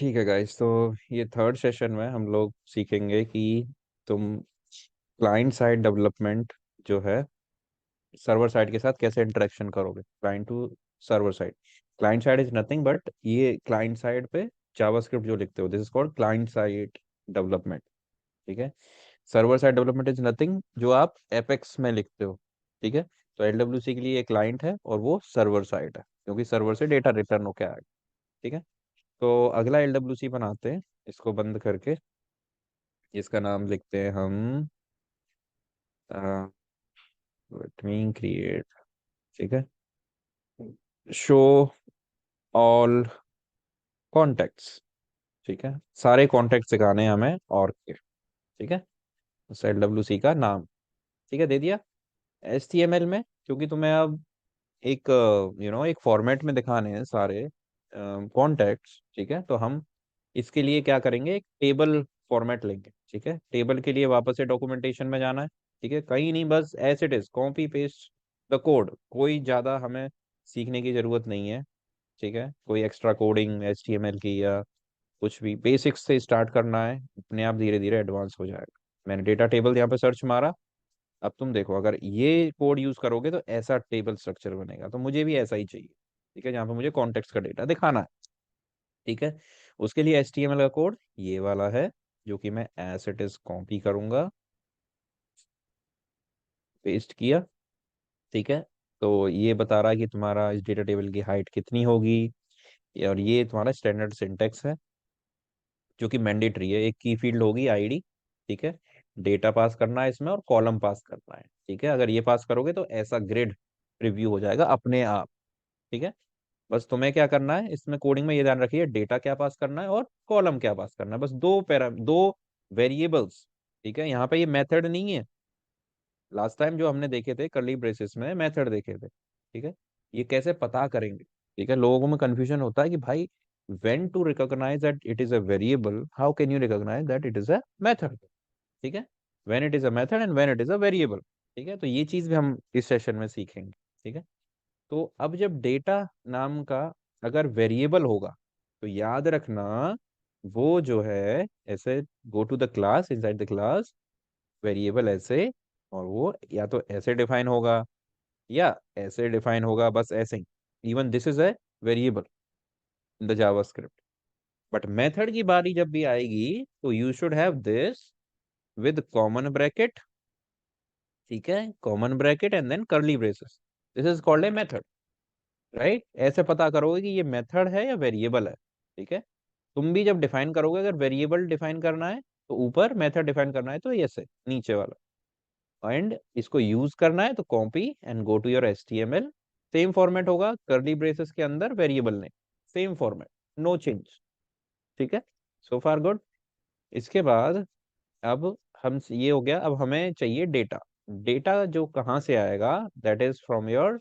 ठीक है गाइस, तो ये थर्ड सेशन में हम लोग सीखेंगे कि तुम क्लाइंट साइड डेवलपमेंट जो है सर्वर साइड के साथ कैसे इंटरेक्शन करोगे। Client to server side, client side is nothing but ये क्लाइंट साइड पे जावास्क्रिप्ट जो लिखते हो, this is called client side development. ठीक है। Server side development is nothing जो आप एपेक्स में लिखते हो। ठीक है। तो एलडब्ल्यूसी के लिए एक क्लाइंट है और वो सर्वर साइड है, क्योंकि सर्वर से डेटा रिटर्न होके आएगा। ठीक है। तो अगला एलडब्ल्यूसी बनाते हैं, इसको बंद करके इसका नाम लिखते हैं हम लेट मी क्रिएट। ठीक है। Show all contacts. ठीक है, सारे कॉन्टेक्ट दिखाने हैं हमें और के। ठीक है। उस एलडब्ल्यूसी का नाम ठीक है दे दिया। एचटीएमएल में क्योंकि तुम्हें अब एक एक फॉर्मेट में दिखाने हैं सारे कॉन्टेक्ट्स। ठीक है, तो हम इसके लिए क्या करेंगे, एक टेबल फॉर्मेट लेंगे। ठीक है, टेबल के लिए वापस से डॉक्यूमेंटेशन में जाना है। ठीक है, कहीं नहीं, बस as it is copy paste the code, कोई ज़्यादा हमें सीखने की ज़रूरत नहीं है। ठीक है, कोई एक्स्ट्रा कोडिंग एचटीएमएल की या कुछ भी, बेसिक्स से स्टार्ट करना है, अपने आप धीरे धीरे एडवांस हो जाएगा। मैंने डेटा टेबल यहाँ पे सर्च मारा। अब तुम देखो, अगर ये कोड यूज करोगे तो ऐसा टेबल स्ट्रक्चर बनेगा, तो मुझे भी ऐसा ही चाहिए। ठीक है, जहाँ पे मुझे कॉन्टेक्स्ट का डेटा दिखाना है। ठीक है, उसके लिए HTML का कोड ये वाला है, जो कि मैं एज इट इज कॉपी करूंगा, पेस्ट किया। ठीक है, तो ये बता रहा है कि तुम्हारा इस डेटा टेबल की हाइट कितनी होगी, और ये तुम्हारा स्टैंडर्ड सिंटेक्स है जो कि मैंडेटरी है। एक की फील्ड होगी आईडी। ठीक है, डेटा पास करना है इसमें और कॉलम पास करना है। ठीक है, अगर ये पास करोगे तो ऐसा ग्रिड रिव्यू हो जाएगा अपने आप। ठीक है, बस तुम्हें क्या करना है इसमें कोडिंग में, ये ध्यान रखिए, डेटा क्या पास करना है और कॉलम क्या पास करना है, बस दो वेरिएबल्स। ठीक है, यहाँ पे ये मेथड नहीं है। लास्ट टाइम जो हमने देखे थे कर्ली ब्रेसेस में मेथड देखे थे। ठीक है, ये कैसे पता करेंगे। ठीक है, लोगों में कंफ्यूजन होता है कि भाई when to recognize that it is a variable, how can you recognize that it is a method। ठीक है, when it is a method and when it is a variable। ठीक है, तो ये चीज भी हम इस सेशन में सीखेंगे। ठीक है, तो अब जब डेटा नाम का अगर वेरिएबल होगा, तो याद रखना वो जो है ऐसे, go to the class, inside the class variable ऐसे, और वो या तो ऐसे डिफाइन होगा या ऐसे डिफाइन होगा, बस ऐसे ही। Even this is a variable in the JavaScript. But method की बारी जब भी आएगी तो you should have this with common bracket. ठीक है, common bracket and then curly braces, this is called a method. Right, ऐसे पता करोगे कि ये मेथड है या वेरिएबल है। ठीक है, तुम भी जब डिफाइन करोगे, अगर वेरिएबल डिफाइन करना है तो ऊपर, मेथड डिफाइन करना है तो ऐसे नीचे वाला, एंड इसको यूज करना है तो copy and go to your HTML। Same format होगा कर्ली ब्रेसेस के अंदर वेरिएबल ने, सेम फॉर्मेट, नो चेंज। ठीक है, सो फार गुड। इसके बाद अब हम, ये हो गया, अब हमें चाहिए डेटा। डेटा जो कहाँ से आएगा, that is from your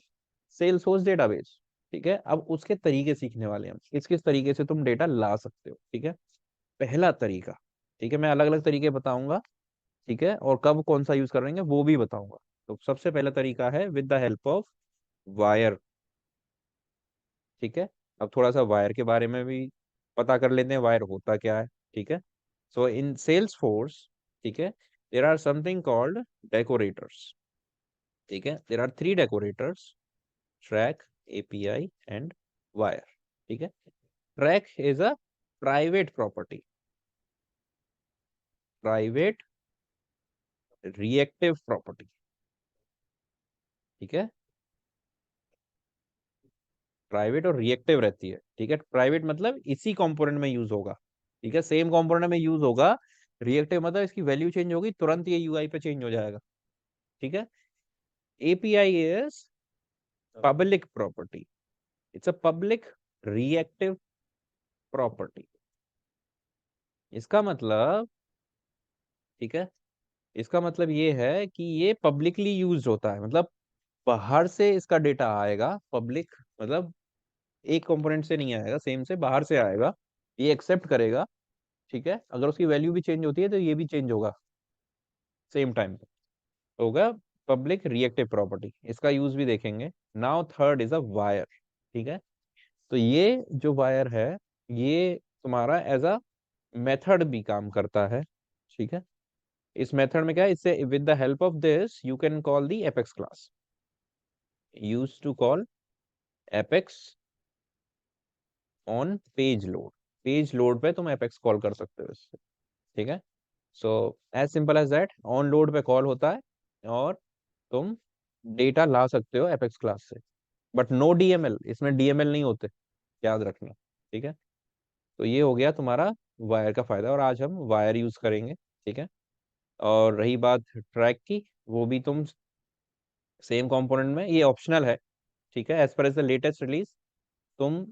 Salesforce database. ठीक है, अब उसके तरीके सीखने वाले हैं हम, किस किस तरीके से तुम डेटा ला सकते हो। ठीक है, पहला तरीका, ठीक है, मैं अलग अलग तरीके बताऊंगा। ठीक है, और कब कौन सा यूज करेंगे वो भी बताऊंगा। तो सबसे पहला तरीका है with the help of wire. ठीक है, अब थोड़ा सा वायर के बारे में भी पता कर लेते हैं, वायर होता क्या है। ठीक है, सो इन सेल्स फोर्स, ठीक है, there are something called decorators. ठीक है, there are three decorators, track, API and wire. ठीक है, track is a private property, private reactive property. ठीक है, प्राइवेट और रिएक्टिव रहती है। ठीक है, प्राइवेट मतलब इसी कंपोनेंट में यूज होगा। ठीक है, सेम कंपोनेंट में यूज होगा। रिएक्टिव मतलब इसकी वैल्यू चेंज होगी, तुरंत ये UI पे चेंज हो जाएगा। ठीक है, API is public property, it's a public reactive property. इसका मतलब, ठीक है, इसका मतलब ये है कि ये पब्लिकली यूज होता है, मतलब बाहर से इसका डेटा आएगा। पब्लिक मतलब एक कंपोनेंट से नहीं आएगा, सेम से बाहर से आएगा, ये एक्सेप्ट करेगा। ठीक है, अगर उसकी वैल्यू भी चेंज होती है तो ये भी चेंज होगा सेम टाइम पे, तो होगा पब्लिक रिएक्टिव प्रॉपर्टी। इसका यूज भी देखेंगे। Now third is a wire. ठीक है, तो ये जो वायर है, ये तुम्हारा एज अ मेथड भी काम करता है। ठीक है, इस मेथड में क्या है, इससे with the help of this you can call the Apex class, use to call Apex on page load. Page load पे तुम एपेक्स कॉल कर सकते हो इससे। ठीक है, so as simple as that, on load पे कॉल होता है और तुम डेटा ला सकते हो एपेक्स क्लास से, बट नो डीएमएल, इसमें डीएमएल नहीं होते, याद रखना। ठीक है, तो ये हो गया तुम्हारा वायर का फायदा, और आज हम वायर यूज करेंगे। ठीक है, और रही बात ट्रैक की, वो भी तुम सेम कंपोनेंट में, ये ऑप्शनल है। ठीक है, as per as the latest release, तुम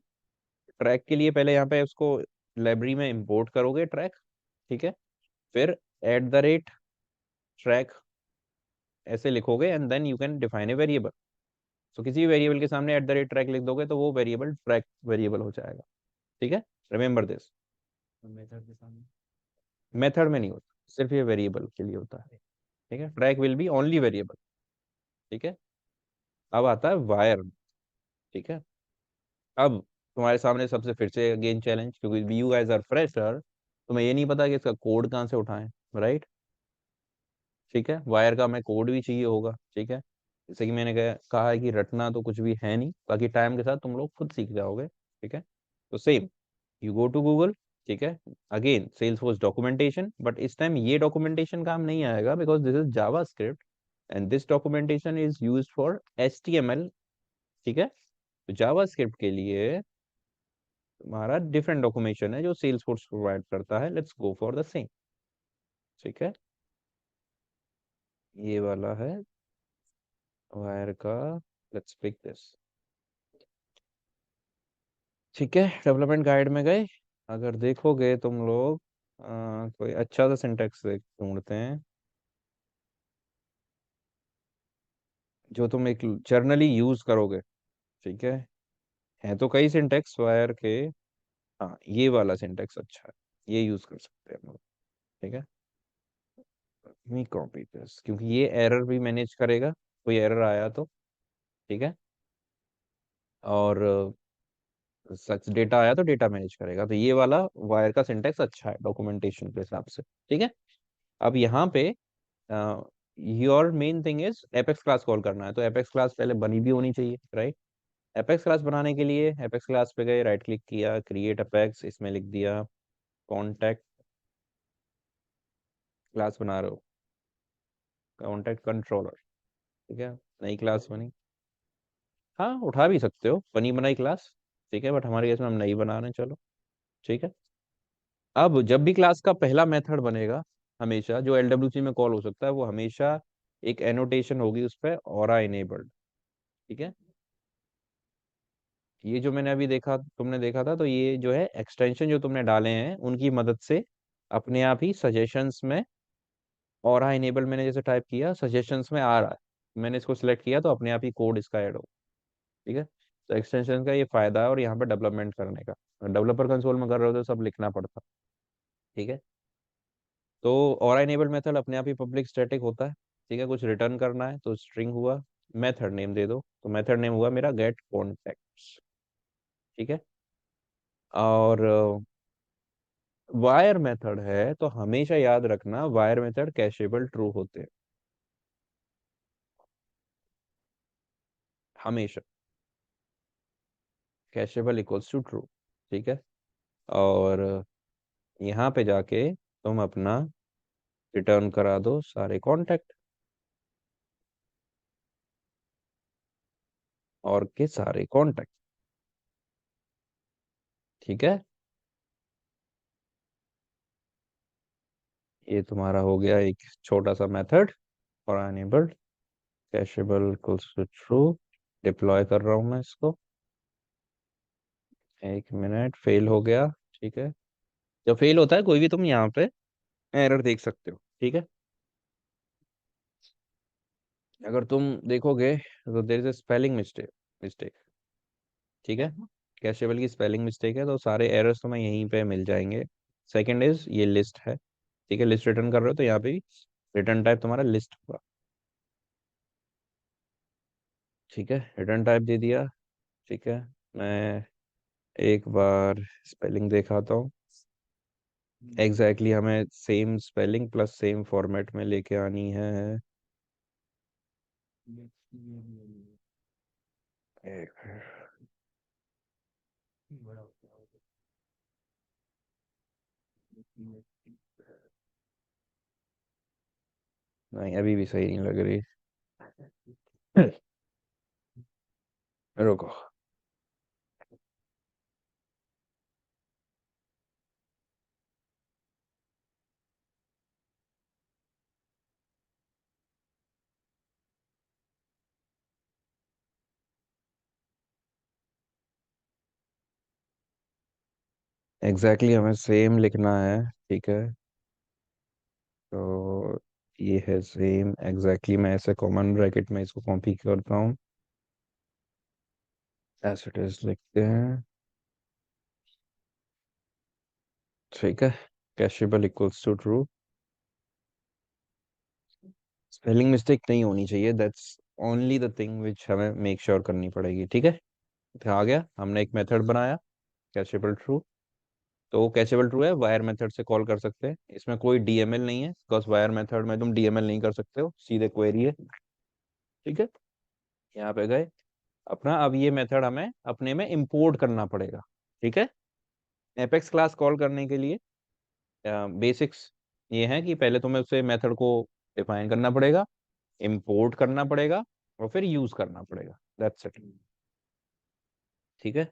ट्रैक के लिए पहले यहाँ पे उसको लाइब्रेरी में इंपोर्ट करोगे ट्रैक। ठीक है, फिर एट द रेट ट्रैक ऐसे लिखोगे and then you can define a variable. तो किसी भी वेरिएबल के सामने एट द रेट ट्रैक लिख दोगे तो वो वेरिएबल ट्रैक वेरिएबल हो जाएगा। ठीक है, रिमेंबर दिस। मेथड के सामने। मेथड में नहीं होता, सिर्फ ये वेरिएबल के लिए होता है। ठीक है, track will be only variable. ठीक है, अब आता है वायर। ठीक है, अब तुम्हारे सामने सबसे फिर से अगेन चैलेंज, क्योंकि यू गाइस आर फ्रेशर, तुम्हें ये नहीं पता कि इसका कोड कहाँ से उठाएं, राइट। ठीक है, वायर का हमें कोड भी चाहिए होगा। ठीक है, जैसे कि मैंने कहा है कि रटना तो कुछ भी है नहीं, बाकी टाइम के साथ तुम लोग खुद सीख जाओगे। ठीक है, तो same, you go to Google. ठीक है, अगेन सेल्सफोर्स डॉक्यूमेंटेशन, बट इस टाइम ये डॉक्यूमेंटेशन काम नहीं आएगा because this is JavaScript and this documentation is use for HTML। ठीक है, तो जावा स्क्रिप्ट के लिए तुम्हारा डिफरेंट डॉक्यूमेंटेशन है जो सेल्सफोर्स प्रोवाइड करता है। Let's go for the same. ठीक है, ये वाला है वायर का, लेट्स पिक दिस। ठीक है, डेवलपमेंट गाइड में गए, अगर देखोगे तुम लोग, कोई अच्छा सा सिंटेक्स ढूंढते हैं जो तुम एक जर्नली यूज करोगे। ठीक है तो कई सिंटेक्स वायर के। हाँ, ये वाला सिंटेक्स अच्छा है, ये यूज कर सकते हैं हम लोग। ठीक है, मी कॉपी दिस, क्योंकि ये एरर भी मैनेज करेगा, कोई एरर आया तो। ठीक है, और सच डेटा आया तो डेटा मैनेज करेगा, तो ये वाला वायर का सिंटेक्स अच्छा है डॉक्यूमेंटेशन के हिसाब से। ठीक है, अब यहाँ पे your main thing is apex class call करना है, तो एपेक्स क्लास पहले बनी भी होनी चाहिए, राइट। एपेक्स क्लास बनाने के लिए एपेक्स क्लास पे गए, राइट क्लिक किया, क्रिएट एपेक्स, इसमें लिख दिया कॉन्टैक्ट क्लास बना रहे हो, कॉन्टैक्ट कंट्रोलर। ठीक है, नई क्लास बनी। हाँ, उठा भी सकते हो बनी बनाई क्लास। ठीक है, बट हमारे केस में हम नई बना रहे हैं, चलो। ठीक है, अब जब भी क्लास का पहला मेथड बनेगा, हमेशा जो LWC में कॉल हो सकता है, वो हमेशा एक एनोटेशन होगी उस पर, ऑरा इनेबल्ड। ठीक है, ये जो मैंने अभी देखा, तुमने देखा था, तो ये जो है एक्सटेंशन जो तुमने डाले हैं उनकी मदद से अपने आप ही सजेशंस में ऑरा इनेबल, मैंने जैसे टाइप किया सजेशंस में आ रहा है, मैंने इसको सिलेक्ट किया तो अपने आप ही कोड इसका ऐड हो। ठीक है, तो एक्सटेंशन का ये फायदा है, और यहाँ पे डेवलपमेंट करने का, डेवलपर कंसोल में कर रहे हो तो सब लिखना पड़ता। ठीक है, तो और इनेबल मेथड अपने आप ही पब्लिक स्टैटिक होता है। ठीक है, कुछ रिटर्न करना है तो स्ट्रिंग हुआ, मेथड नेम दे दो, तो मेथड नेम हुआ मेरा गेट कॉन्टेक्ट्स। ठीक है, और वायर मेथड है तो हमेशा याद रखना वायर मेथड कैशेबल ट्रू होते हैं, हमेशा कैशेबल इक्वल्स टू ट्रू। ठीक है, और यहाँ पे जाके तुम अपना रिटर्न करा दो सारे कॉन्टेक्ट, और के सारे कॉन्टेक्ट। ठीक है, ये तुम्हारा हो गया एक छोटा सा method for enabled cacheable equals to true. Deploy कर रहा हूँ मैं इसको, 1 मिनट, फेल हो गया। ठीक है, जब फेल होता है कोई भी, तुम यहाँ पे एरर देख सकते हो। ठीक है, अगर तुम देखोगे तो there is a spelling mistake mistake. ठीक है, कैशेबल की स्पेलिंग मिस्टेक है, तो सारे एरर्स तुम्हें यहीं पे मिल जाएंगे। सेकंड इज ये लिस्ट है। ठीक है, लिस्ट रिटर्न कर रहे हो तो यहाँ पे रिटर्न टाइप तुम्हारा लिस्ट होगा। ठीक है, रिटर्न टाइप दे दिया। ठीक है, मैं एक बार स्पेलिंग दिखाता हूँ। एग्जैक्टली हमें same spelling plus same format में लेके आनी है। एक बड़ा हो गया होगा। नहीं, अभी भी सही नहीं लग रही। रुको। एग्जैक्टली हमें सेम लिखना है। ठीक है, तो ये है सेम एग्जैक्टली। मैं ऐसे कॉमन ब्रैकेट में इसको कॉपी करता हूँ, एज इट इज लिखते हैं। ठीक है, cacheable equals to true. Spelling mistake नहीं होनी चाहिए, that's only the thing which हमें मेक श्योर करनी पड़ेगी। ठीक है, तो आ गया, हमने एक मेथड बनाया कैशेबल ट्रू। तो कैशेबल ट्रू है, वायर मेथड से कॉल कर सकते हैं। इसमें कोई डीएमएल नहीं है, बिकॉज वायर मेथड में तुम डीएमएल नहीं कर सकते हो, सीधे क्वेरी है। ठीक है, यहाँ पे गए अपना। अब ये मेथड हमें अपने में इंपोर्ट करना पड़ेगा। ठीक है, एपेक्स क्लास कॉल करने के लिए बेसिक्स ये है कि पहले तुम्हें उसे मेथड को डिफाइन करना पड़ेगा, इंपोर्ट करना पड़ेगा, और फिर यूज करना पड़ेगा। That's it. ठीक है,